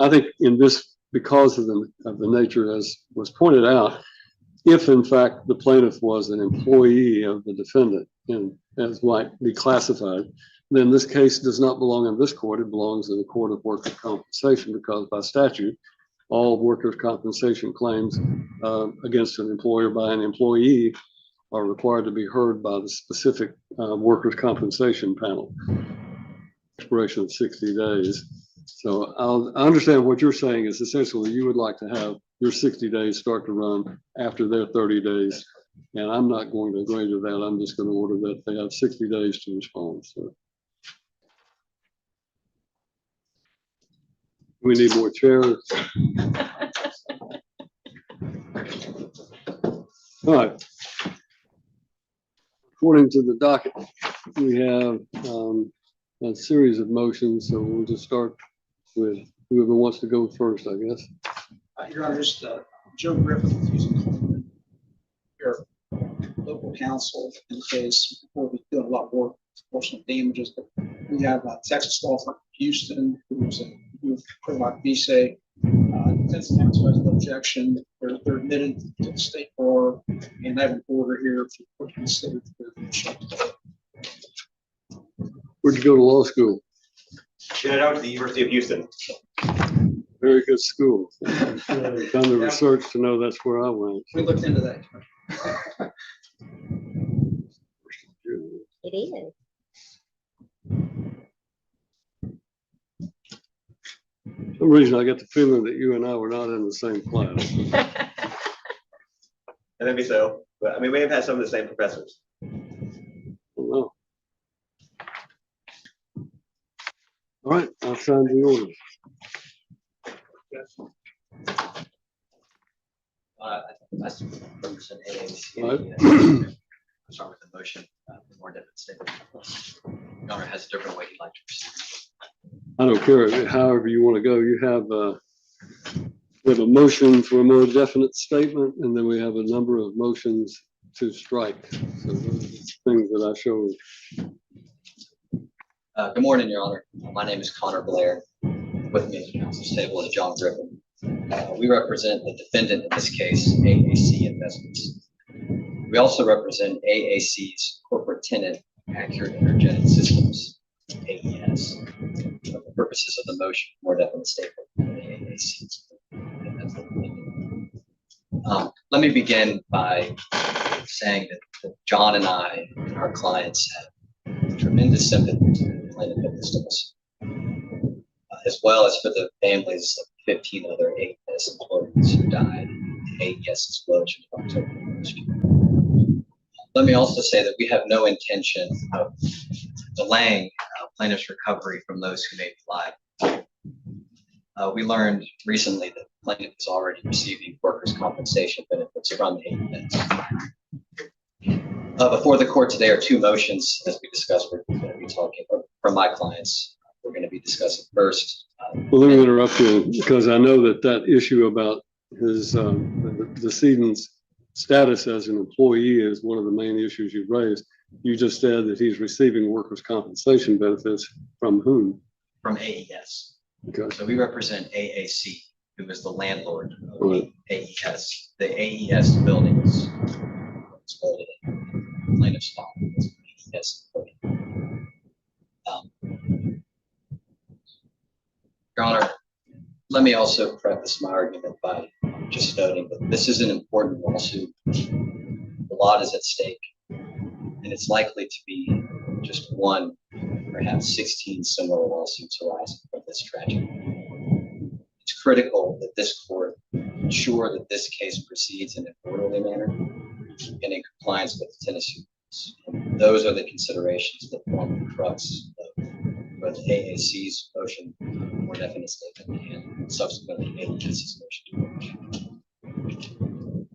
I think in this, because of the nature as was pointed out, if in fact the plaintiff was an employee of the defendant, and as might be classified, then this case does not belong in this court. It belongs in the Court of Workers' Compensation, because by statute, all workers' compensation claims against an employer by an employee are required to be heard by the specific workers' compensation panel. Expiration of 60 days. So I understand what you're saying is essentially you would like to have your 60 days start to run after their 30 days. And I'm not going to agree to that. I'm just going to order that they have 60 days to respond. So we need more chairs. All right. According to the docket, we have a series of motions, so we'll just start with whoever wants to go first, I guess. Your Honor, just Joe Griffith, using your local counsel in the case. Before we do a lot more proportional damages, but we have Texas law from Houston, who's pretty much BSA. Defense counsel has no objection. They're admitted to the state bar, and I have an order here for considered. Where'd you go to law school? Shout out to the University of Houston. Very good school. I've done the research to know that's where I went. We looked into that. It is. For some reason, I get the feeling that you and I were not in the same class. And maybe so. But I mean, we have had some of the same professors. Well, all right, I'll sign the order. I represent AAC. Right. Start with the motion for more definite statement. Your Honor has a different way he'd like to proceed. I don't care, however you want to go. You have we have a motion for a more definite statement, and then we have a number of motions to strike. So those are the things that I showed. Good morning, Your Honor. My name is Connor Blair. With me at the counsel's table is John Griffin. We represent the defendant in this case, AAC Investments. We also represent AAC's corporate tenant, Accurate Energetic Systems, AES, for the purposes of the motion for more definite statement of AAC. Let me begin by saying that John and I and our clients have tremendous sympathy to the plaintiff in this case, as well as for the families of 15 other AES employees who died in the AES explosion in October last year. Let me also say that we have no intention of delaying plaintiff's recovery from those who may be liable. We learned recently that the plaintiff is already receiving workers' compensation benefits from the AES. Before the court today are two motions, as we discussed. We're going to be talking from my clients. We're going to be discussing first. Well, let me interrupt you, because I know that issue about his the decedent's status as an employee is one of the main issues you've raised. You just said that he's receiving workers' compensation benefits from whom? From AES. Okay. So we represent AAC, who is the landlord of Right. AES. The AES building is exploded in plaintiff's fault. AES building. Your Honor, let me also preface my argument by just noting that this is an important lawsuit. A lot is at stake, and it's likely to be just one, perhaps 16 similar lawsuits arising from this tragedy. It's critical that this court ensure that this case proceeds in an orderly manner and in compliance with the Tennessee rules. And those are the considerations that form the crux of both AAC's motion for more definite statement and subsequently AES's motion to motion.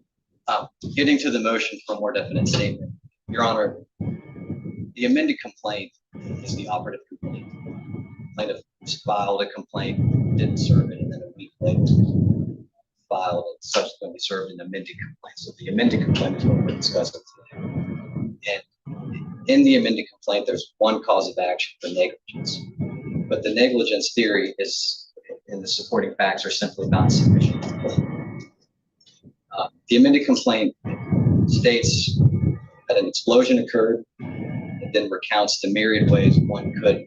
Getting to the motion for more definite statement, Your Honor, the amended complaint is the operative complaint. Plaintiff filed a complaint, didn't serve it, and then a week later filed and subsequently served an amended complaint. So the amended complaint is what we're discussing today. And in the amended complaint, there's one cause of action for negligence. But the negligence theory is and the supporting facts are simply not sufficient. The amended complaint states that an explosion occurred, and then recounts the myriad ways one could,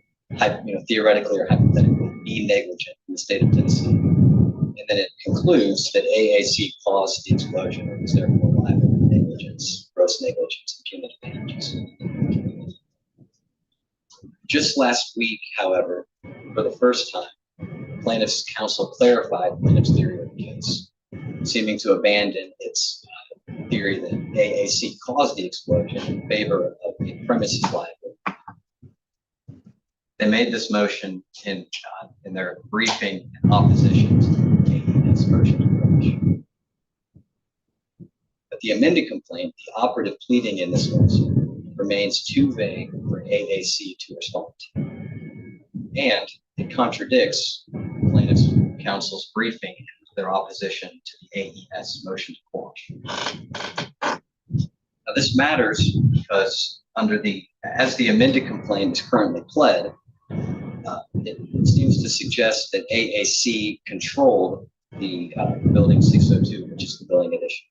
theoretically or hypothetically, be negligent in the state of Tennessee. And then it concludes that AAC caused the explosion and is therefore liable for negligence, gross negligence, and punitive damages. Just last week, however, for the first time, plaintiff's counsel clarified plaintiff's theory of the case, seeming to abandon its theory that AAC caused the explosion in favor of the premises liability. They made this motion in their briefing in opposition to the AES motion to quash. But the amended complaint, the operative pleading in this lawsuit, remains too vague for AAC to respond to. And it contradicts plaintiff's counsel's briefing and their opposition to the AES motion to quash. Now, this matters because as the amended complaint is currently pled, it seems to suggest that AAC controlled the building 602, which is the building addition,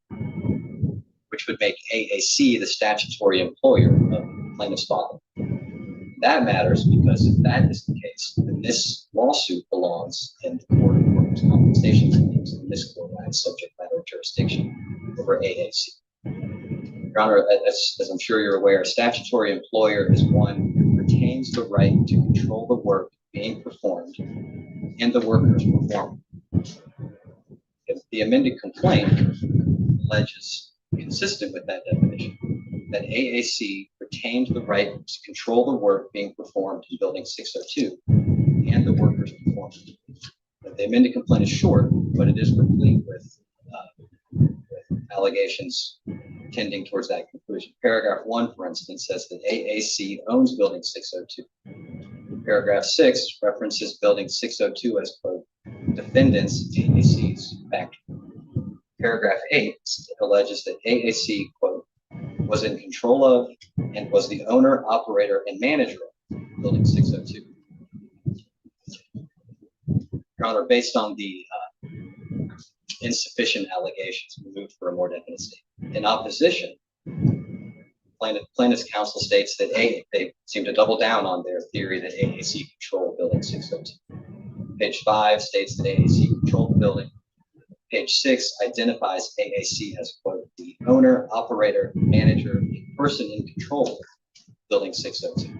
which would make AAC the statutory employer of plaintiff's father. That matters because if that is the case, then this lawsuit belongs in the Court of Workers' Compensation Claims, and this court has subject matter jurisdiction over AAC. Your Honor, as I'm sure you're aware, a statutory employer is one who retains the right to control the work being performed and the workers performed. If the amended complaint alleges, consistent with that definition, that AAC retained the right to control the work being performed in Building 602 and the workers performed. The amended complaint is short, but it is complete with allegations tending towards that conclusion. Paragraph 1, for instance, says that AAC owns Building 602. Paragraph 6 references Building 602 as, quote, defendants AAC's factory. Paragraph 8 alleges that AAC, quote, was in control of and was the owner, operator, and manager of Building 602. Your Honor, based on the insufficient allegations, we moved for a more definite statement. In opposition, plaintiff's counsel states that they seem to double down on their theory that AAC controlled Building 602. Page 5 states that AAC controlled the building. Page 6 identifies AAC as, quote, the owner, operator, manager, and person in control of Building 602.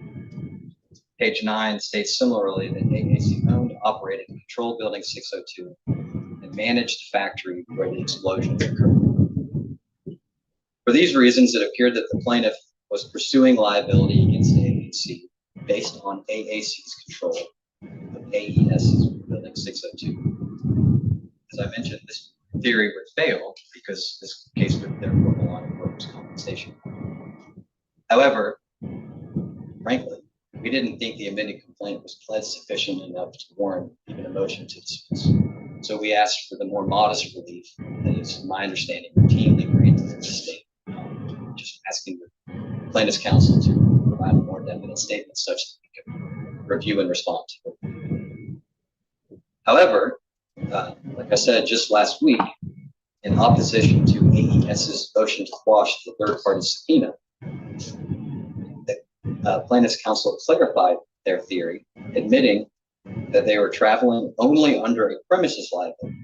Page 9 states similarly that AAC owned, operated, and controlled Building 602 and managed the factory where the explosion occurred. For these reasons, it appeared that the plaintiff was pursuing liability against AAC based on AAC's control of AES's Building 602. As I mentioned, this theory would fail because this case would therefore belong in workers' compensation. However, frankly, we didn't think the amended complaint was pled sufficient enough to warrant even a motion to dismiss. So we asked for the more modest relief that is, my understanding, routinely granted in the state. Just asking the plaintiff's counsel to provide a more definite statement such that we can review and respond to it. However, like I said just last week, in opposition to AES's motion to quash the third-party subpoena, the plaintiff's counsel clarified their theory, admitting that they were traveling only under a premises liability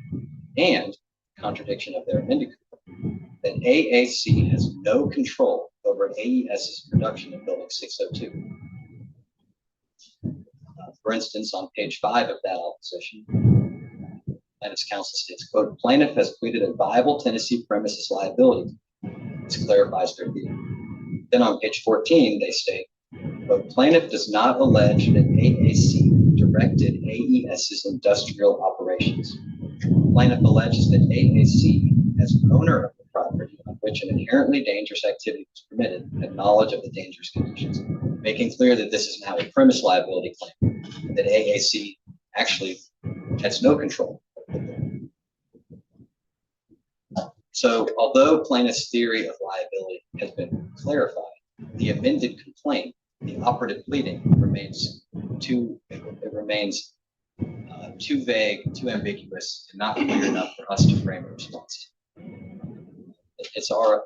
and, contradiction of their amended complaint, that AAC has no control over AES's production of Building 602. For instance, on page 5 of that opposition, plaintiff's counsel states, quote, plaintiff has pleaded a viable Tennessee premises liability. This clarifies their theory. Then on page 14, they state, quote, plaintiff does not allege that AAC directed AES's industrial operations. Plaintiff alleges that AAC, as owner of the property on which an inherently dangerous activity was permitted, had knowledge of the dangerous conditions, making clear that this is now a premise liability claim, that AAC actually has no control. So although plaintiff's theory of liability has been clarified, the amended complaint, the operative pleading, remains too vague, too ambiguous, and not clear enough for us to frame a response. It's our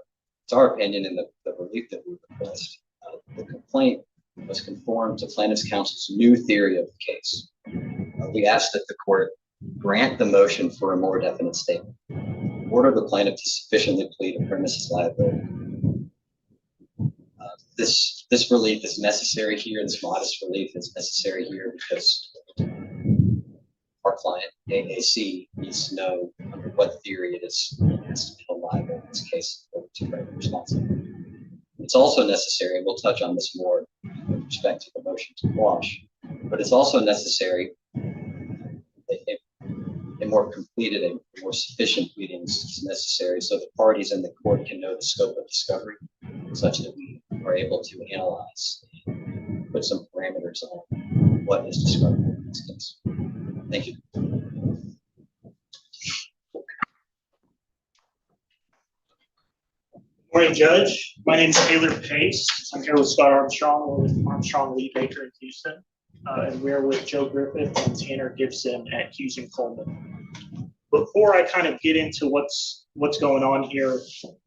opinion in the relief that we request. The complaint must conform to plaintiff's counsel's new theory of the case. We ask that the court grant the motion for a more definite statement, order the plaintiff to sufficiently plead a premises liability. This relief is necessary here. This modest relief is necessary here because our client, AAC, needs to know under what theory it is to be liable in this case to frame a response. It's also necessary, and we'll touch on this more with respect to the motion to quash, but it's also necessary a more completed and more sufficient pleadings is necessary so the parties in the court can know the scope of discovery such that we are able to analyze and put some parameters on what is discovered in this case. Thank you. Morning, Judge. My name is Taylor Pace. I'm here with Scott Armstrong. We're with Armstrong Lee Baker in Houston. And we're with Joe Griffith and Tanner Gibson at Hughes and Coleman. Before I kind of get into what's going on here,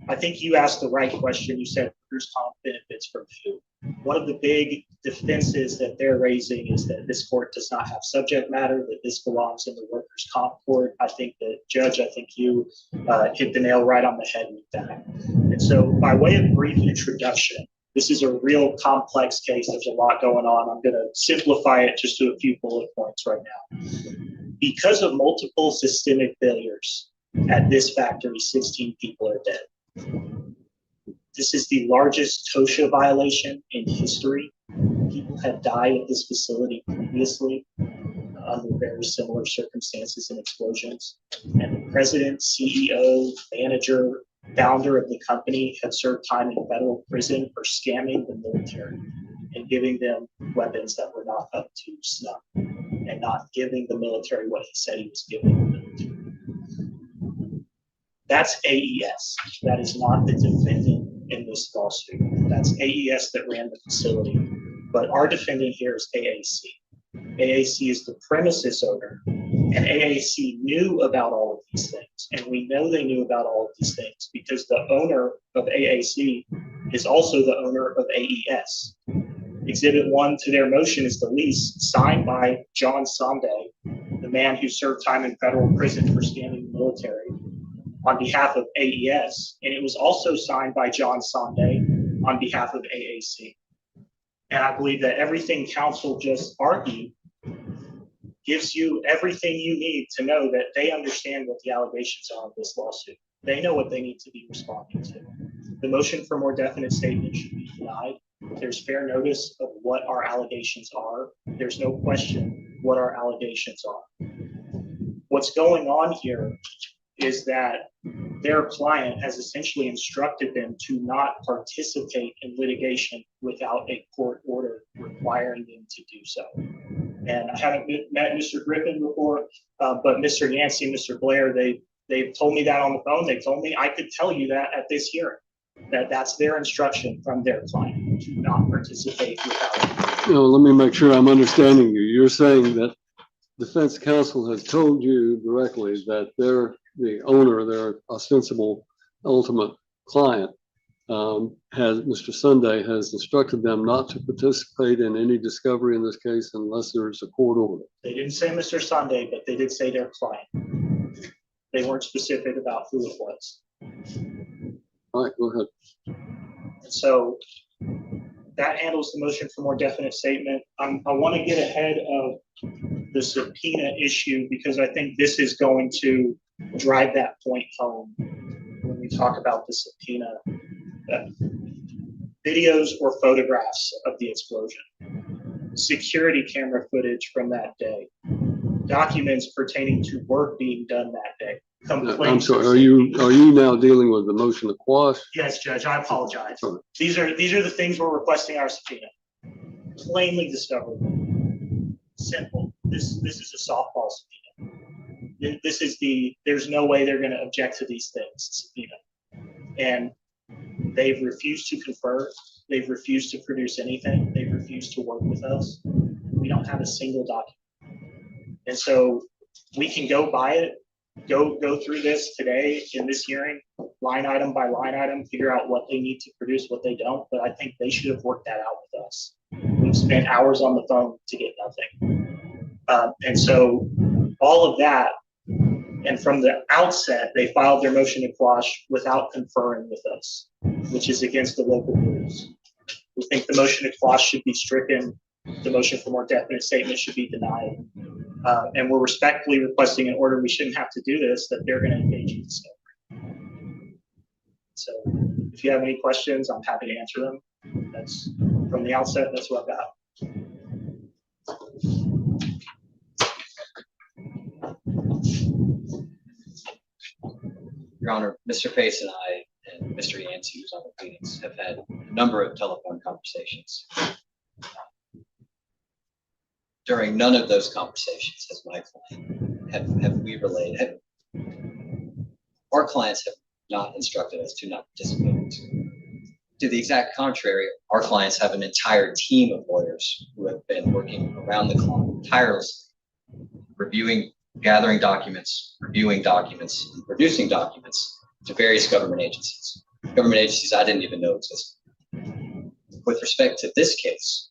I think you asked the right question. You said workers' comp benefits from who? One of the big defenses that they're raising is that this court does not have subject matter, that this belongs in the workers' comp court. I think that, Judge, you hit the nail right on the head with that. And so by way of brief introduction, this is a real complex case. There's a lot going on. I'm going to simplify it just to a few bullet points right now. Because of multiple systemic failures at this factory, 16 people are dead. This is the largest TOSHA violation in history. People have died at this facility previously under very similar circumstances and explosions. And the president, CEO, manager, founder of the company had served time in federal prison for scamming the military and giving them weapons that were not up to snuff and not giving the military what he said he was giving the military. That's AES. That is not the defendant in this lawsuit. That's AES that ran the facility. But our defendant here is AAC. AAC is the premises owner, and AAC knew about all of these things. And we know they knew about all of these things because the owner of AAC is also the owner of AES. Exhibit 1 to their motion is the lease signed by John Sonday, the man who served time in federal prison for scamming the military, on behalf of AES. And it was also signed by John Sonday on behalf of AAC. And I believe that everything counsel just argued gives you everything you need to know that they understand what the allegations are of this lawsuit. They know what they need to be responding to. The motion for more definite statement should be denied. There's fair notice of what our allegations are. There's no question what our allegations are. What's going on here is that their client has essentially instructed them to not participate in litigation without a court order requiring them to do so. And I haven't met Mr. Griffin before, but Mr. Yancey and Mr. Blair, they've told me that on the phone. They told me I could tell you that at this hearing, that's their instruction from their client to not participate without. Let me make sure I'm understanding you. You're saying that defense counsel has told you directly that they're the owner, their ostensible ultimate client, Mr. Sunday has instructed them not to participate in any discovery in this case unless there's a court order. They didn't say Mr. Sunday, but they did say their client. They weren't specific about who it was. All right, go ahead. And so that handles the motion for more definite statement. I want to get ahead of the subpoena issue because I think this is going to drive that point home when we talk about the subpoena. Videos or photographs of the explosion, security camera footage from that day, documents pertaining to work being done that day. I'm sorry, are you now dealing with the motion to quash? Yes, Judge, I apologize. Sorry. These are the things we're requesting our subpoena. Plainly discoverable. Simple. This is a softball subpoena. There's no way they're going to object to these things, subpoena. And they've refused to confer. They've refused to produce anything. They've refused to work with us. We don't have a single document. And so We can go by it, go through this today in this hearing, line item by line item, figure out what they need to produce, what they don't, but I think they should have worked that out with us. We've spent hours on the phone to get nothing. And so all of that, and from the outset, they filed their motion to quash without conferring with us, which is against the local rules. We think the motion to quash should be stricken. The motion for more definite statement should be denied. And we're respectfully requesting an order. We shouldn't have to do this, that they're going to engage in discovery. So if you have any questions, I'm happy to answer them. That's from the outset, that's what I've got. Your Honor, Mr. Pace and I and Mr. Yancey, who's on the meetings, have had a number of telephone conversations. During none of those conversations has my client, have we relayed, our clients have not instructed us to not participate. To the exact contrary, our clients have an entire team of lawyers who have been working around the clock tirelessly, gathering documents, reviewing documents, and producing documents to various government agencies I didn't even know existed. With respect to this case,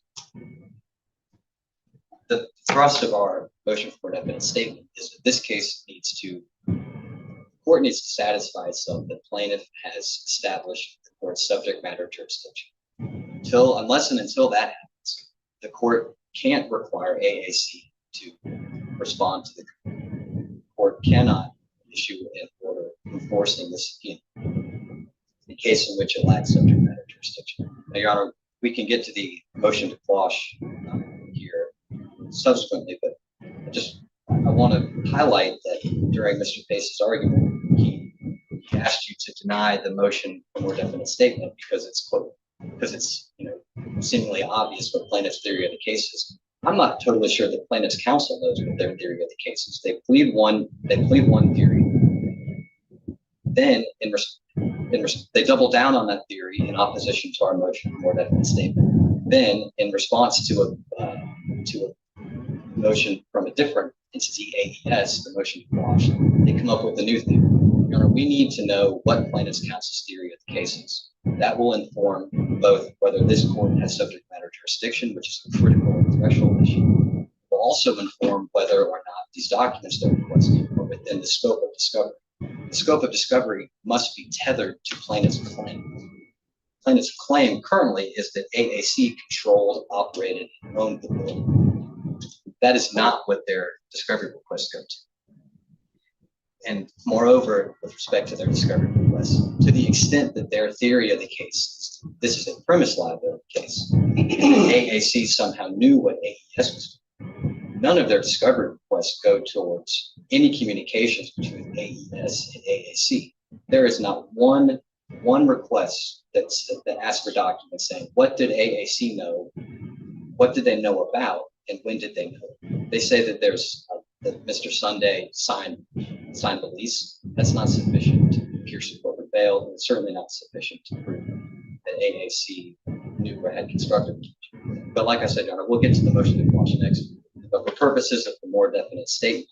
the thrust of our motion for an evidence statement is that this case the court needs to satisfy itself that plaintiff has established the court's subject matter jurisdiction. Unless and until that happens, the court can't require AAC to respond to the court cannot issue an order enforcing this subpoena in case in which it lacks subject matter jurisdiction. Now, Your Honor, we can get to the motion to quash here subsequently, but I want to highlight that during Mr. Pace's argument, he asked you to deny the motion for more definite statement because it's seemingly obvious what plaintiff's theory of the case is. I'm not totally sure the plaintiff's counsel knows what their theory of the case is. They plead one theory. Then they double down on that theory in opposition to our motion for more definite statement. Then in response to a motion from a different entity, AES, the motion to quash, they come up with a new theory. Your Honor, we need to know what plaintiff's counsel's theory of the case is. That will inform both whether this court has subject matter jurisdiction, which is a critical threshold issue. It will also inform whether or not these documents they're requesting are within the scope of discovery. The scope of discovery must be tethered to plaintiff's claim. Plaintiff's claim currently is that AAC controlled, operated, and owned the building. That is not what their discovery requests go to. And moreover, with respect to their discovery requests, to the extent that their theory of the case, this is a premise liability case, AAC somehow knew what AES was doing. None of their discovery requests go towards any communications between AES and AAC. There is not one request that asks for documents saying, what did AAC know? What did they know about? And when did they know? They say that that Mr. Sunday signed the lease. That's not sufficient to pierce the corporate veil. It's certainly not sufficient to prove that AAC knew or had constructed. But like I said, Your Honor, we'll get to the motion to quash next. But for purposes of the more definite statement,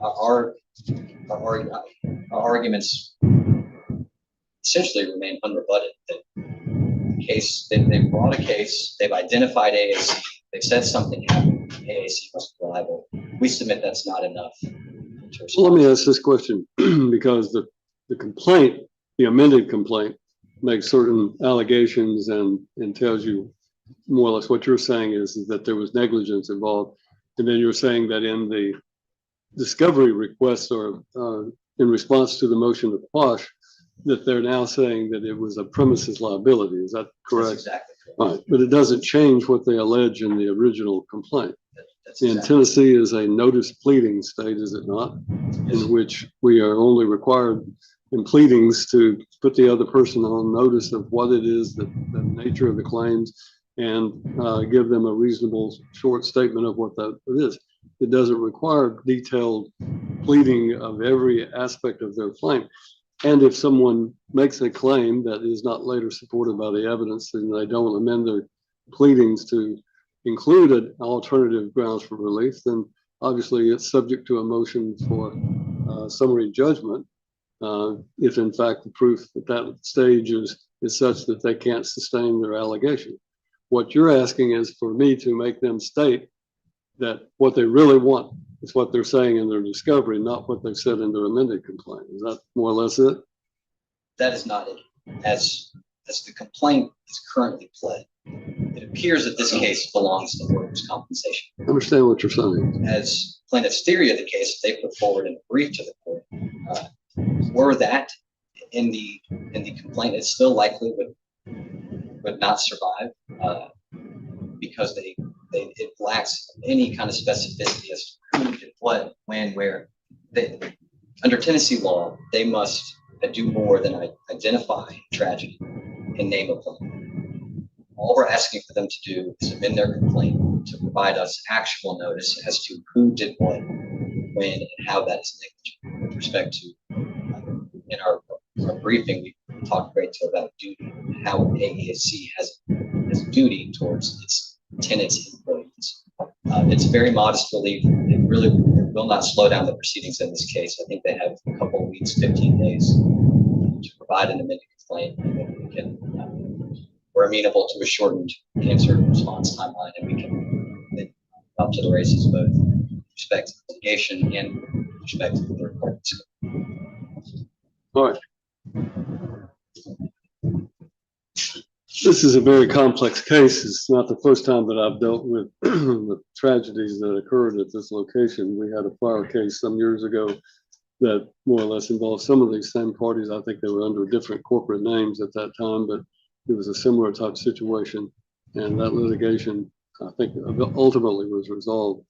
our arguments essentially remain unrebutted. That the case, they've brought a case, they've identified AAC, they've said something happened, AAC must be liable. We submit that's not enough. Well, let me ask this question because the complaint, the amended complaint, makes certain allegations and tells you more or less what you're saying is that there was negligence involved. And then you're saying that in the discovery requests or in response to the motion to quash, that they're now saying that it was a premises liability. Is that correct? That's exactly correct. Right. But it doesn't change what they allege in the original complaint. That's And exactly. Tennessee is a notice pleading state, is it not? In which we are only required in pleadings to put the other person on notice of what it is, the nature of the claims, and give them a reasonable short statement of what that is. It doesn't require detailed pleading of every aspect of their claim. And if someone makes a claim that is not later supported by the evidence, then they don't amend their pleadings to include an alternative grounds for relief, then obviously it's subject to a motion for summary judgment. If in fact the proof at that stage is such that they can't sustain their allegation. What you're asking is for me to make them state that what they really want is what they're saying in their discovery, not what they've said in their amended complaint. Is that more or less it? That is not it. As the complaint is currently pled, it appears that this case belongs to workers' compensation. I understand what you're saying. As plaintiff's theory of the case, they put forward in a brief to the court, were that in the complaint, it still likely would not survive because it lacks any kind of specificity as to who did what, when, where. Under Tennessee law, they must do more than identify tragedy and name a plaintiff. All we're asking for them to do is amend their complaint to provide us actual notice as to who did what, when, and how that is negligent. With respect to, in our briefing, we talked a great deal about duty and how AASC has a duty towards its tenants and employees. It's a very modest relief. It will not slow down the proceedings in this case. I think they have a couple of weeks, 15 days to provide an amended complaint, and then we can, we're amenable to a shortened answer response timeline, and we can up to the races both with respect to litigation and with respect to the third parties. All right. This is a very complex case. It's not the first time that I've dealt with the tragedies that occurred at this location. We had a fire case some years ago that more or less involved some of these same parties. I think they were under different corporate names at that time, but it was a similar type situation. And that litigation, I think, ultimately was resolved.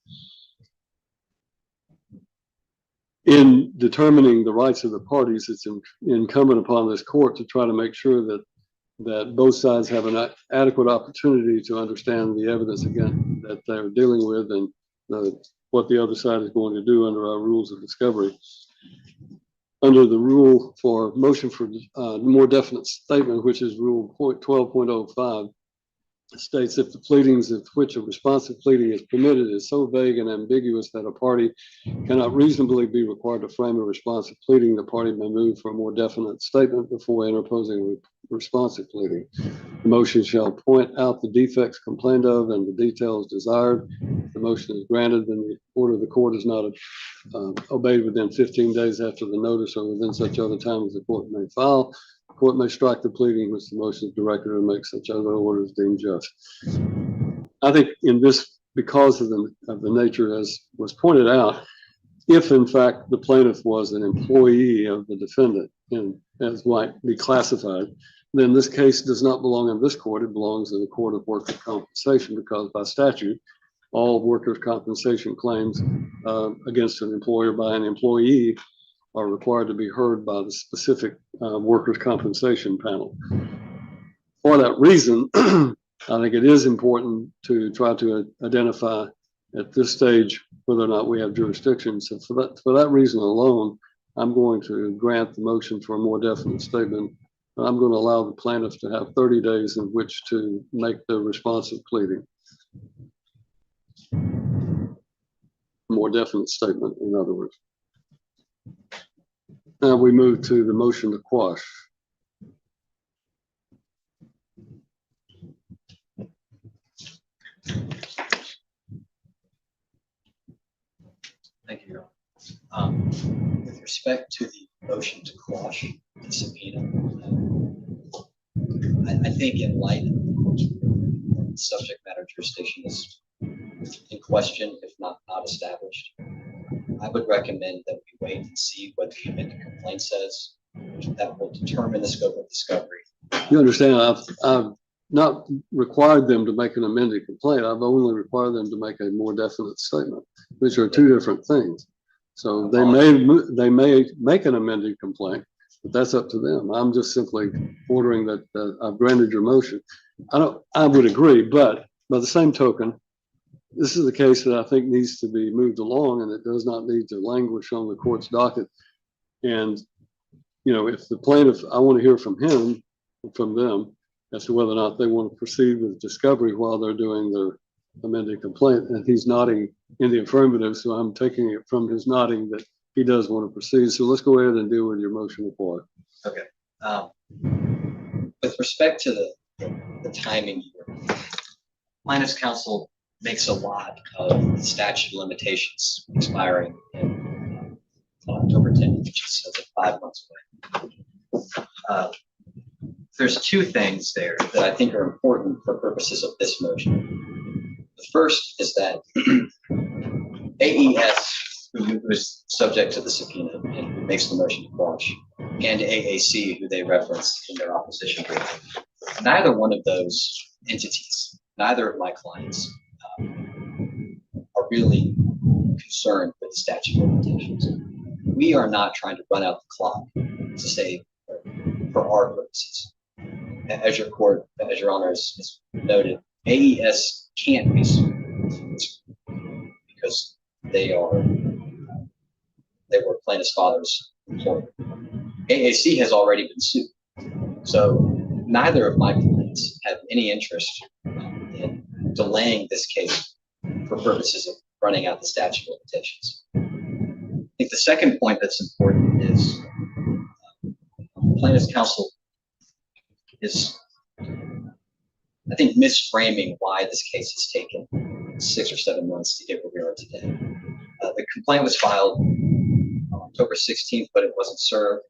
In determining the rights of the parties, it's incumbent upon this court to try to make sure that both sides have an adequate opportunity to understand the evidence again that they're dealing with and what the other side is going to do under our rules of discovery. Under the rule for motion for more definite statement, which is rule 12.05, states if the pleadings of which a responsive pleading is permitted is so vague and ambiguous that a party cannot reasonably be required to frame a responsive pleading, the party may move for a more definite statement before interposing a responsive pleading. The motion shall point out the defects complained of and the details desired. If the motion is granted, then the order of the court is not obeyed within 15 days after the notice or within such other time as the court may file. The court may strike the pleading which the motion is directed or make such other orders deemed just. I think in this, because of the nature as was pointed out, if in fact the plaintiff was an employee of the defendant and as might be classified, then this case does not belong in this court. It belongs in the court of workers' compensation because by statute, all workers' compensation claims against an employer by an employee are required to be heard by the specific workers' compensation panel. For that reason, I think it is important to try to identify at this stage whether or not we have jurisdiction. So for that reason alone, I'm going to grant the motion for a more definite statement. I'm going to allow the plaintiff to have 30 days in which to make the responsive pleading. More definite statement, in other words. Now we move to the motion to quash. Thank you, Your Honor. With respect to the motion to quash the subpoena, I think in light of the subject matter jurisdiction is in question, if not established, I would recommend that we wait and see what the amended complaint says. That will determine the scope of discovery. You understand, I've not required them to make an amended complaint. I've only required them to make a more definite statement, which are two different things. So they may make an amended complaint, but that's up to them. I'm just simply ordering that I've granted your motion. I would agree, but by the same token, this is a case that I think needs to be moved along and it does not need to languish on the court's docket. And, you know, if the plaintiff, I want to hear from them as to whether or not they want to proceed with discovery while they're doing amended complaint, and he's nodding in the affirmative, so I'm taking it from his nodding that he does want to proceed. So let's go ahead and deal with your motion report. Okay. With respect to the timing here, plaintiff's counsel makes a lot of the statute of limitations expiring in October 10th, which is 5 months away. There's two things there that I think are important for purposes of this motion. The first is that AES, who is subject to the subpoena and who makes the motion to quash, and AAC, who they reference in their opposition brief, neither one of those entities, neither of my clients, are really concerned with the statute of limitations. We are not trying to run out the clock to say for our purposes. As your honor has noted, AES can't be sued because they were plaintiff's father's employer. AAC has already been sued, so neither of my clients have any interest in delaying this case for purposes of running out the statute of limitations. I think the second point that's important is plaintiff's counsel is, I think, misframing why this case has taken 6 or 7 months to get where we are today. The complaint was filed on October 16th, but it wasn't served.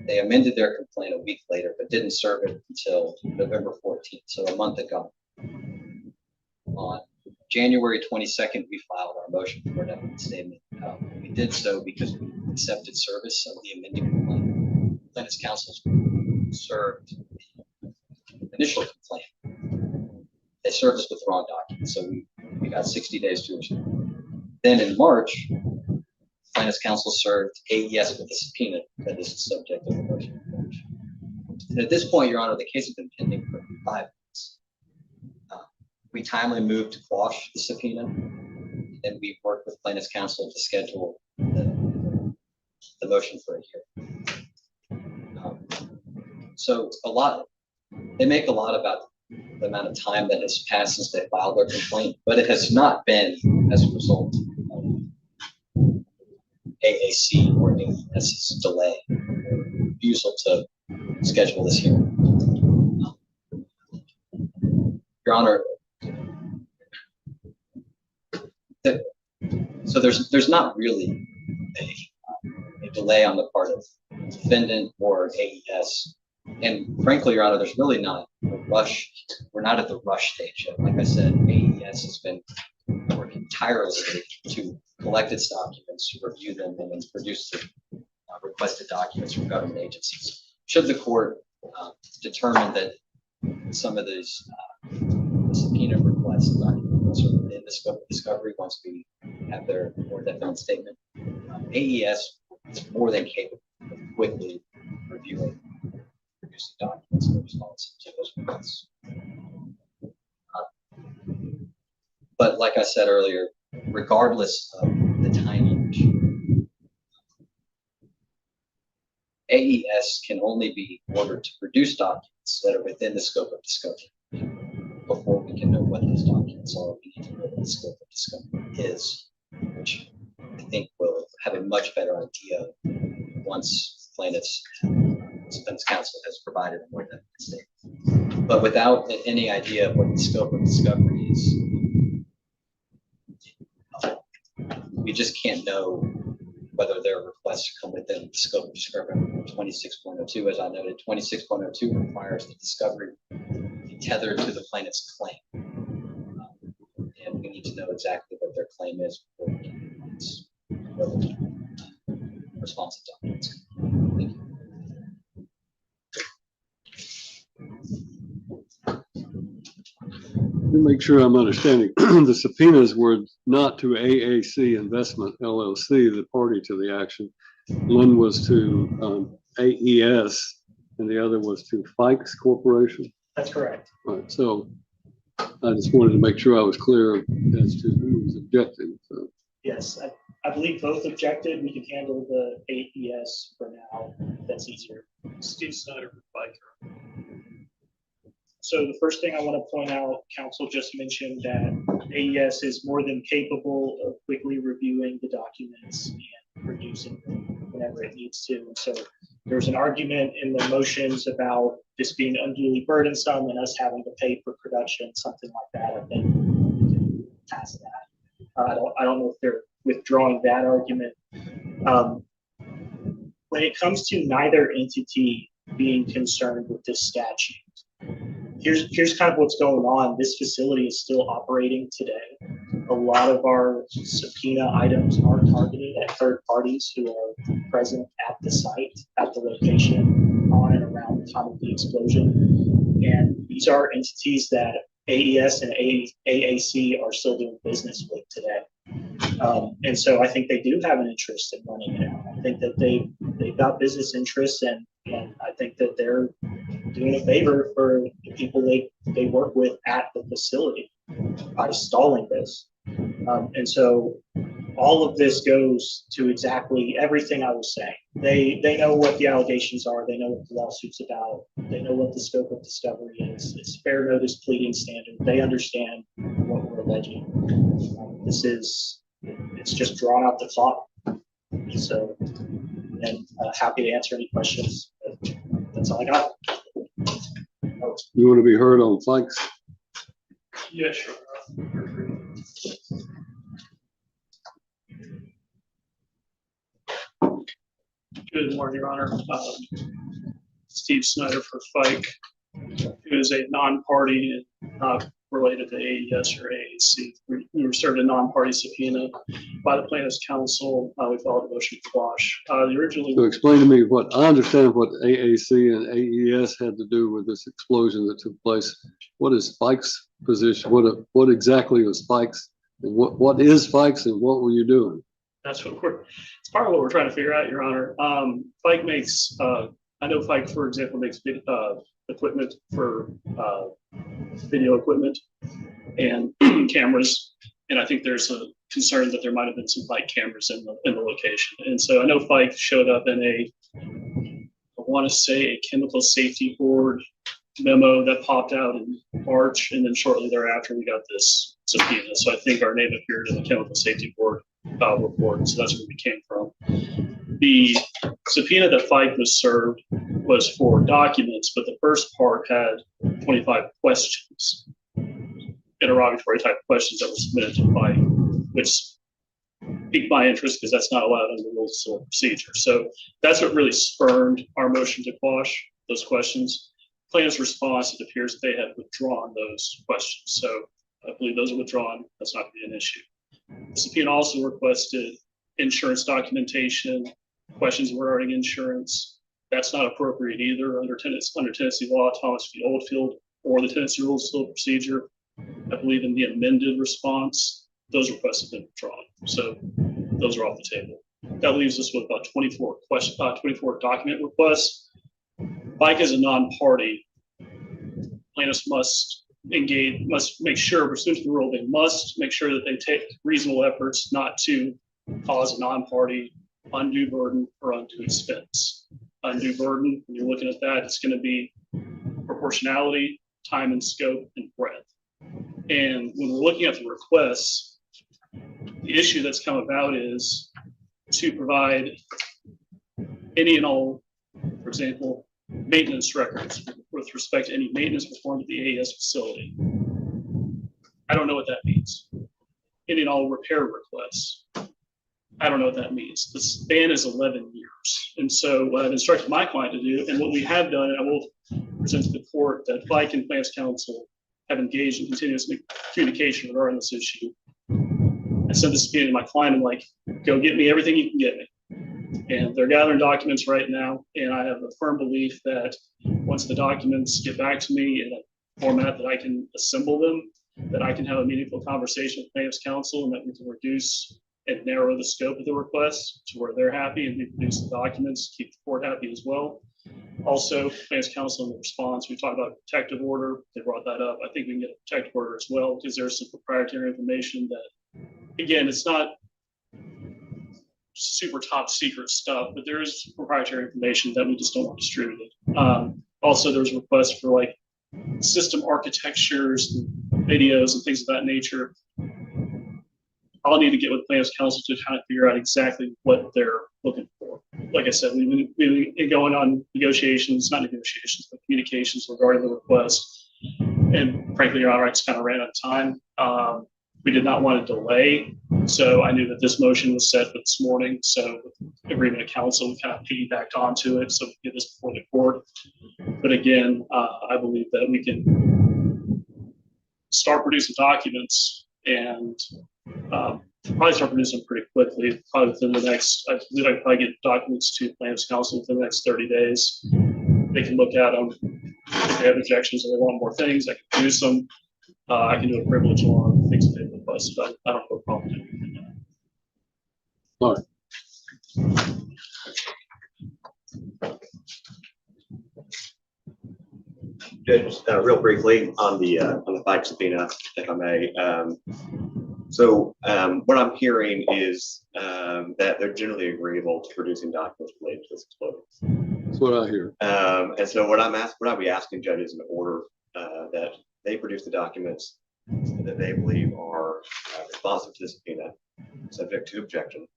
They amended their complaint a week later, but didn't serve it until November 14th, so a month ago. On January 22nd, we filed our motion for an evidence statement. We did so because we accepted service of the amended complaint. Plaintiff's counsel served the initial complaint. They served us with the wrong document, so we got 60 days to respond. Then in March, plaintiff's counsel served AES with a subpoena that is the subject of the motion. And at this point, Your Honor, the case has been pending for 5 months. We timely moved to quash the subpoena, and we worked with plaintiff's counsel to schedule the motion for a hearing. So they make a lot about the amount of time that has passed since they filed their complaint, but it has not been as a result of AAC or AES's delay, refusal to schedule this hearing. Your Honor, so there's not really a delay on the part of defendant or AES. And frankly, Your Honor, there's really not a rush. We're not at the rush stage yet. Like I said, AES has been working tirelessly to collect its documents, review them, and then produce the requested documents from government agencies. Should the court determine that some of these subpoena requests documents are within the scope of discovery once we have their own statement, AES is more than capable of quickly reviewing producing documents in response to those requests. But like I said earlier, regardless of the timing issue, AES can only be ordered to produce documents that are within the scope of discovery. Before we can know what those documents are, we need to know what the scope of discovery is, which I think we'll have a much better idea once plaintiffs' defense counsel has provided a more definite statement. But without any idea of what the scope of discovery is, we just can't know whether their requests come within the scope of discovery. 26.02, as I noted, 26.02 requires the discovery be tethered to the plaintiff's claim. And we need to know exactly what their claim is before we can responsive documents. Thank you. To make sure I'm understanding, the subpoenas were not to AAC Investment LLC, the party to the action. One was to AES, and the other was to Fikes Corporation. That's correct. Right. So I just wanted to make sure I was clear as to who was objecting. So. Yes, I believe both objected. We can handle the AES for now. That's easier. Steve Snyder from Biker. So the first thing I want to point out, counsel just mentioned that AES is more than capable of quickly reviewing the documents and producing them whenever it needs to. And so there's an argument in the motions about this being unduly burdensome and us having to pay for production, something like that. I think we can pass that. I don't know if they're withdrawing that argument. When it comes to neither entity being concerned with this statute, here's kind of what's going on. This facility is still operating today. A lot of our subpoena items are targeted at third parties who are present at the site, at the location, on and around the time of the explosion. And these are entities that AES and AAC are still doing business with today. And so I think they do have an interest in running it out. I think that they've got business interests, and I think that they're doing a favor for the people they work with at the facility by stalling this. And so all of this goes to exactly everything I was saying. They know what the allegations are. They know what the lawsuit's about. They know what the scope of discovery is. It's fair notice pleading standard. They understand what we're alleging. It's just drawn out the clock. So, and happy to answer any questions. That's all I got. You want to be heard on Fikes? Yeah, sure. Good morning, Your Honor. Steve Snyder for Fike, who is a non-party and not related to AES or AAC. We were served a non-party subpoena by the plaintiff's counsel. We filed a motion to quash. So explain to me I understand what AAC and AES had to do with this explosion that took place. What is Fikes' position? What exactly was Fikes? And what is Fikes and what were you doing? It's part of what we're trying to figure out, Your Honor. Fike makes, I know Fike, for example, makes equipment for video equipment and cameras. And I think there's a concern that there might have been some Fike cameras in the location. And so I know Fike showed up in I want to say a chemical safety board memo that popped out in March. And then shortly thereafter, we got this subpoena. So I think our name appeared in the chemical safety board report. So that's where we came from. The subpoena that Fike was served was for documents, but the first part had 25 questions, interrogatory type questions that were submitted to Fike, which piqued my interest because that's not allowed under the rules of civil procedure. So that's what really spurred our motion to quash those questions. Plaintiff's response, it appears that they had withdrawn those questions. So I believe those are withdrawn. That's not going to be an issue. The subpoena also requested insurance documentation, questions regarding insurance. That's not appropriate either under Tennessee law, Thomas v. Oldfield, or the Tennessee rules of civil procedure. I believe in the amended response, those requests have been withdrawn. So those are off the table. That leaves us with about 24 document requests. Fike as a non-party, plaintiffs must make sure, pursuant to the rule, they must make sure that they take reasonable efforts not to cause a non-party undue burden or undue expense. Undue burden, when you're looking at that, it's going to be proportionality, time and scope, and breadth. And when we're looking at the requests, the issue that's come about is to provide any and all, for example, maintenance records with respect to any maintenance performed at the AES facility. I don't know what that means. Any and all repair requests. I don't know what that means. The span is 11 years. And so what I've instructed my client to do, and what we have done, and I will present to the court, that Fike and Plaintiffs' counsel have engaged in continuous communication regarding this issue. I sent this subpoena to my client. I'm like, go get me everything you can get me. And they're gathering documents right now. And I have a firm belief that once the documents get back to me in a format that I can assemble them, that I can have a meaningful conversation with plaintiff's counsel and that we can reduce and narrow the scope of the request to where they're happy and we produce the documents, keep the court happy as well. Also, plaintiff's counsel in the response, we talked about a protective order. They brought that up. I think we can get a protective order as well because there's some proprietary information that, again, it's not super top secret stuff, but there is proprietary information that we just don't want distributed. Also, there's requests for like system architectures, and videos, and things of that nature. I'll need to get with plaintiff's counsel to kind of figure out exactly what they're looking for. Like I said, we've been going on negotiations, not negotiations, but communications regarding the request. And frankly, Your Honor, I just kind of ran out of time. We did not want to delay, so I knew that this motion was set for this morning. So with agreement of counsel, we kind of piggybacked onto it so we can get this before the court. But again, I believe that we can start producing documents and probably start producing them pretty quickly. Probably within the next, I believe I can probably get documents to plaintiff's counsel within the next 30 days. They can look at them. If they have objections or they want more things, I can produce them. I can do a privilege on things that they've requested. I don't have a problem doing that. All right. Judge, real briefly on the FICE subpoena, if I may. So what I'm hearing is that they're generally agreeable to producing documents related to this explosion. That's what I hear. And so what I'll be asking judges in order that they produce the documents that they believe are responsive to the subpoena, subject to objection.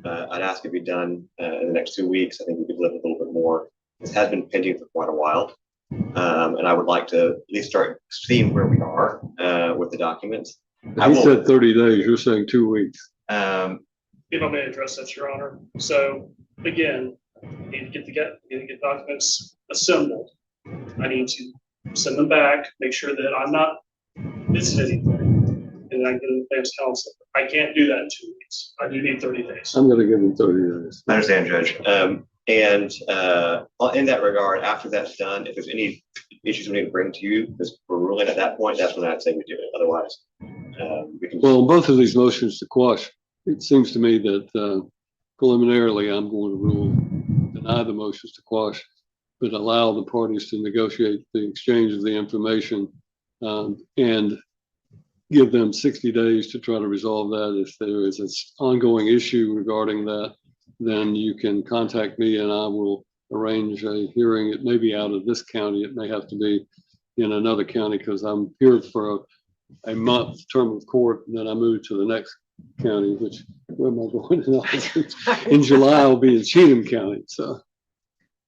I'd ask it be done in the next 2 weeks. I think we could live a little bit more. This has been pending for quite a while. And I would like to at least start seeing where we are with the documents. He said 30 days. You're saying 2 weeks. If I may address that, Your Honor. So again, I need to get documents assembled. I need to send them back, make sure that I'm not missing anything, and then I can get in the plaintiff's counsel. I can't do that in 2 weeks. I do need 30 days. I'm going to give him 30 days. I understand, Judge. And in that regard, after that's done, if there's any issues we need to bring to you, because we're ruling at that point, that's when I'd say we do it. Otherwise, we can. Well, both of these motions to quash, it seems to me that preliminarily I'm going to rule deny the motions to quash, but allow the parties to negotiate the exchange of the information and give them 60 days to try to resolve that. If there is an ongoing issue regarding that, then you can contact me and I will arrange a hearing. It may be out of this county. It may have to be in another county because I'm here for a month term of court, and then I move to the next county, which where am I going? In July, I'll be in Cheatham County. So,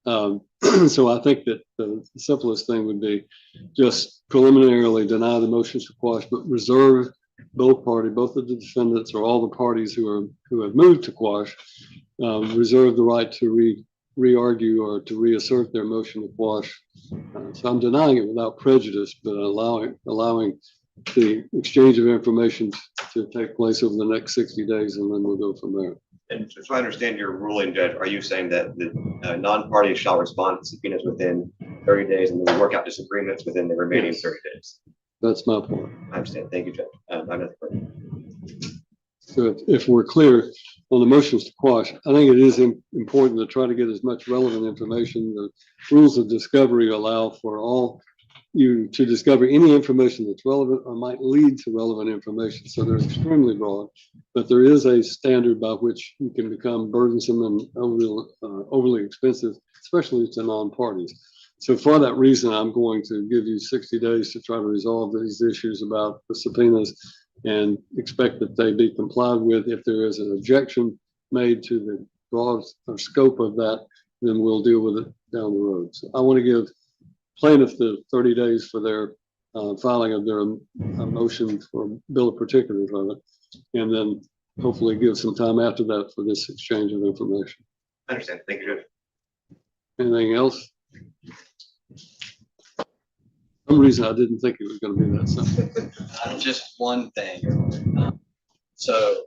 so I think that the simplest thing would be just preliminarily deny the motions to quash, but reserve both of the defendants or all the parties who have moved to quash, reserve the right to re-argue or to reassert their motion to quash. So I'm denying it without prejudice, but allowing the exchange of information to take place over the next 60 days, and then we'll go from there. And so I understand your ruling, Judge. Are you saying that the non-parties shall respond to subpoenas within 30 days and then work out disagreements within the remaining 30 days? That's my point. I understand. Thank you, Judge. I'm not further. So if we're clear on the motions to quash, I think it is important to try to get as much relevant information. The rules of discovery allow for all you to discover any information that's relevant or might lead to relevant information. So they're extremely broad, but there is a standard by which you can become burdensome and overly expensive, especially to non-parties. So for that reason, I'm going to give you 60 days to try to resolve these issues about the subpoenas and expect that they be complied with. If there is an objection made to the broad or scope of that, then we'll deal with it down the road. So I want to give plaintiff the 30 days for their filing of their motion for bill of particulars of it, and then hopefully give some time after that for this exchange of information. I understand. Thank you, Judge. Anything else? For some reason I didn't think it was going to be that simple. Just one thing. So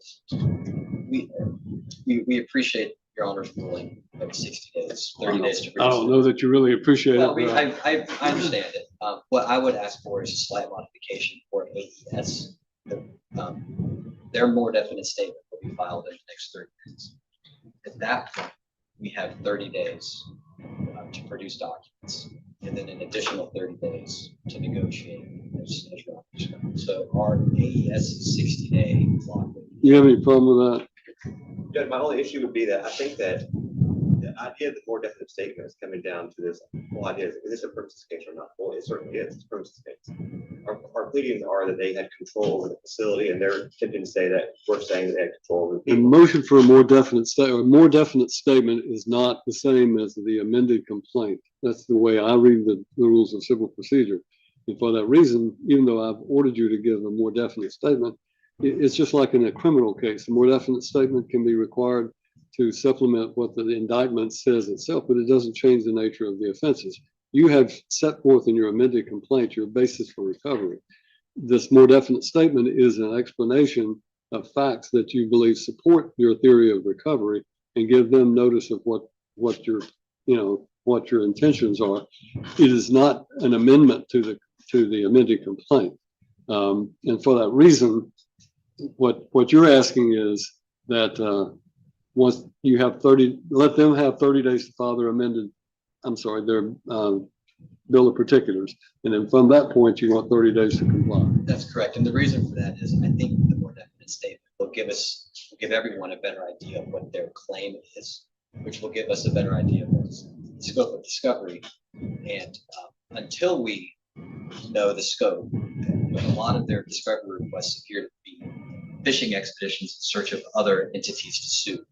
we appreciate Your Honor's ruling of 60 days, 30 days to. I don't know that you really appreciate Well, it. I understand it. What I would ask for is a slight modification for AES. Their more definite statement will be filed in the next 30 days. At that point, we have 30 days to produce documents, and then an additional 30 days to negotiate. So our AES 60-day clock. You have any problem with that? Judge, my only issue would be that I think that idea of the more definite statement is coming down to this whole idea: is this a premises case or not? Well, it certainly is. It's a premises case. Our pleadings are that they had control over the facility, and they're attempting to say that we're saying that they had control over the The people. motion for a more definite statement, a more definite statement is not the same as the amended complaint. That's the way I read the rules of civil procedure. And for that reason, even though I've ordered you to give a more definite statement, it's just like in a criminal case. A more definite statement can be required to supplement what the indictment says itself, but it doesn't change the nature of the offenses. You have set forth in your amended complaint your basis for recovery. This more definite statement is an explanation of facts that you believe support your theory of recovery and give them notice of what your what your intentions are. It is not an amendment to the amended complaint, and for that reason, what you're asking is that once you have 30, let them have 30 days to file their their bill of particulars, and then from that point you want 30 days to comply. That's correct. And the reason for that is I think the more definite statement will give everyone a better idea of what their claim is, which will give us a better idea of the scope of discovery. And until we know the scope, a lot of their discovery requests appear to be fishing expeditions in search of other entities to sue,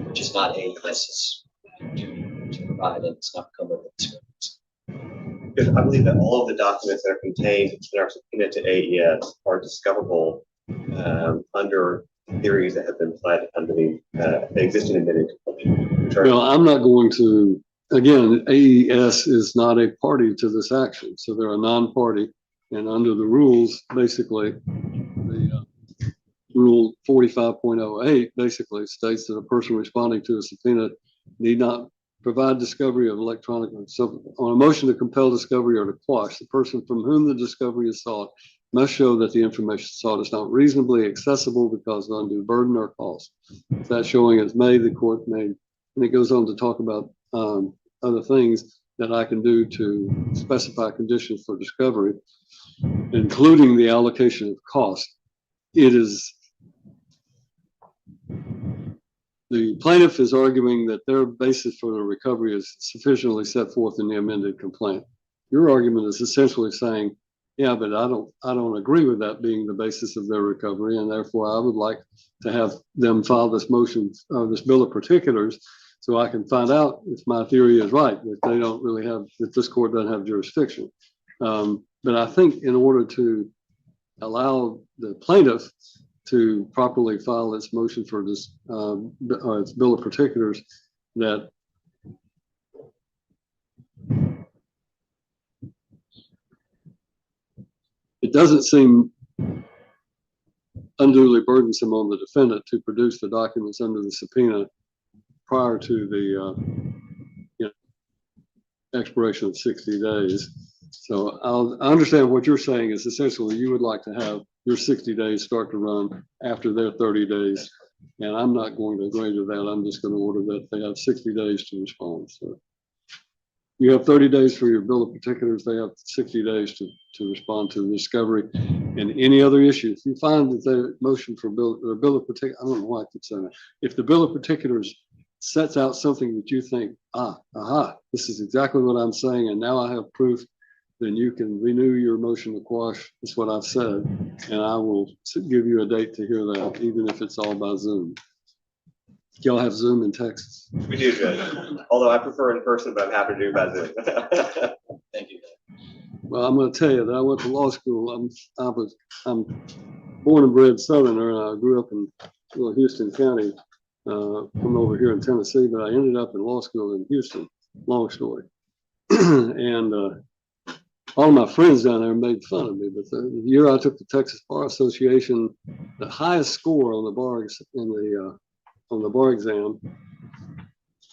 which is not AES's duty to provide, and it's not covered with discoveries. Because I believe that all of the documents that are contained in our subpoena to AES are discoverable under theories that have been applied under the existing amended complaint. Well, I'm not going to. Again, AES is not a party to this action, so they're a non-party, and under the rules, basically, the rule 45.08 basically states that a person responding to a subpoena need not provide discovery of electronic. So on a motion to compel discovery or to quash, the person from whom the discovery is sought must show that the information sought is not reasonably accessible because of undue burden or cost. If that showing is made, the court may, and it goes on to talk about other things that I can do to specify conditions for discovery, including the allocation of cost. It is, the plaintiff is arguing that their basis for the recovery is sufficiently set forth in the amended complaint. Your argument is essentially saying, yeah, but I don't agree with that being the basis of their recovery, and therefore I would like to have them file this motion, this bill of particulars, so I can find out if my theory is right, that they don't really have, that this court doesn't have jurisdiction. But I think in order to allow the plaintiff to properly file its motion for this, its bill of particulars, that it doesn't seem unduly burdensome on the defendant to produce the documents under the subpoena prior to the expiration of 60 days. So I understand what you're saying is essentially you would like to have your 60 days start to run after their 30 days. And I'm not going to agree to that. I'm just going to order that they have 60 days to respond. So you have 30 days for your bill of particulars. They have 60 days to respond to the discovery and any other issues. If you find that the motion for bill of particulars, I don't know why I keep saying that. If the bill of particulars sets out something that you think, this is exactly what I'm saying, and now I have proof, then you can renew your motion to quash. That's what I've said, and I will give you a date to hear that, even if it's all by Zoom. Y'all have Zoom in Texas? We do, Judge. Although I prefer in person, but I'm happy to do by Zoom. Thank you. Well, I'm going to tell you that I went to law school. I'm born and bred Southerner, and I grew up in Houston County, from over here in Tennessee, but I ended up in law school in Houston. Long story. And all of my friends down there made fun of me, but the year I took the Texas Bar Association, the highest score on the bar on the bar exam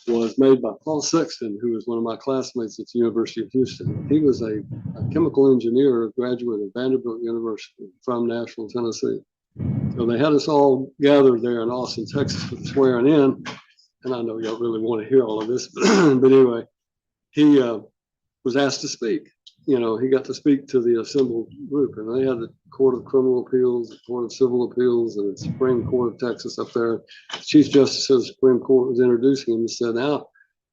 was made by Paul Sexton, who was one of my classmates at the University of Houston. He was a chemical engineer, a graduate of Vanderbilt University from Nashville, Tennessee. So they had us all gathered there in Austin, Texas for the swearing in. And I know you don't really want to hear all of this, but anyway, he was asked to speak. He got to speak to the assembled group, and they had the Court of Criminal Appeals, the Court of Civil Appeals, and the Supreme Court of Texas up there. The Chief Justice of the Supreme Court was introducing him and said, now,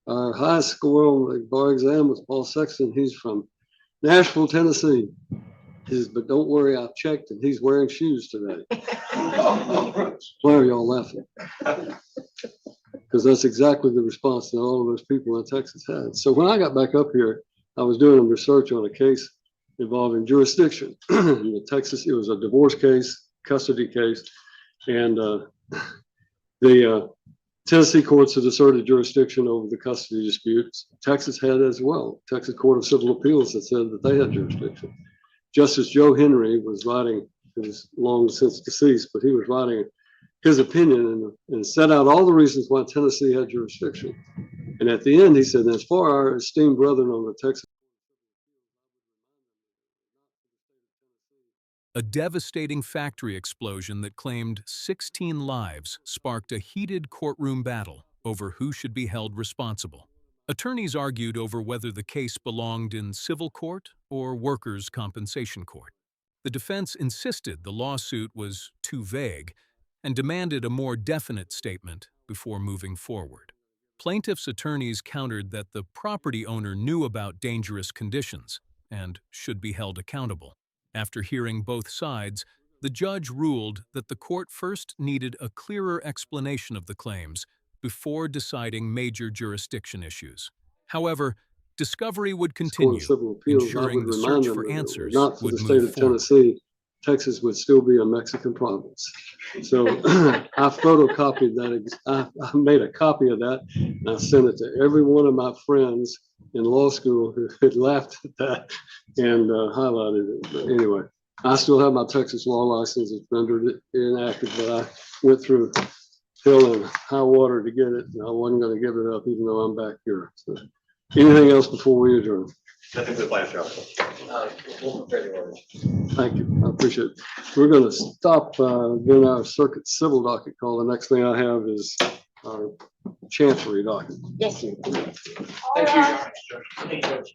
Our highest score on the bar exam was Paul Sexton. He's from Nashville, Tennessee. He says, but don't worry, I've checked and he's wearing shoes today. Why are y'all laughing? Because that's exactly the response that all of those people in Texas had. So when I got back up here, I was doing research on a case involving jurisdiction. In Texas, it was a divorce case, custody case, and the Tennessee courts had asserted jurisdiction over the custody disputes. Texas had as well. Texas Court of Civil Appeals had said that they had jurisdiction. Justice Joe Henry was writing, he was long since deceased, but he was writing his opinion and set out all the reasons why Tennessee had jurisdiction. And at the end, he said, as for our esteemed brethren on the Texas. A devastating factory explosion that claimed 16 lives sparked a heated courtroom battle over who should be held responsible. Attorneys argued over whether the case belonged in civil court or workers' compensation court. The defense insisted the lawsuit was too vague and demanded a more definite statement before moving forward. Plaintiffs' attorneys countered that the property owner knew about dangerous conditions and should be held accountable. After hearing both sides, the judge ruled that the court first needed a clearer explanation of the claims before deciding major jurisdiction issues. However, discovery would continue, ensuring the search for answers not for would the state move of forward. Tennessee, Texas would still be a Mexican province. So I photocopied that. I made a copy of that and I sent it to every one of my friends in law school who had laughed at that and highlighted it. But anyway, I still have my Texas law license. It's rendered inactive, but I went through hell and high water to get it, and I wasn't going to give it up, even though I'm back here. So, anything else before we adjourn? Nothing to the plan, Charlie. We'll prepare the order. Thank you. I appreciate it. We're going to stop doing our circuit civil docket call. The next thing I have is our chancery docket. Yes, sir. Thank you, Judge. Thank you, Judge.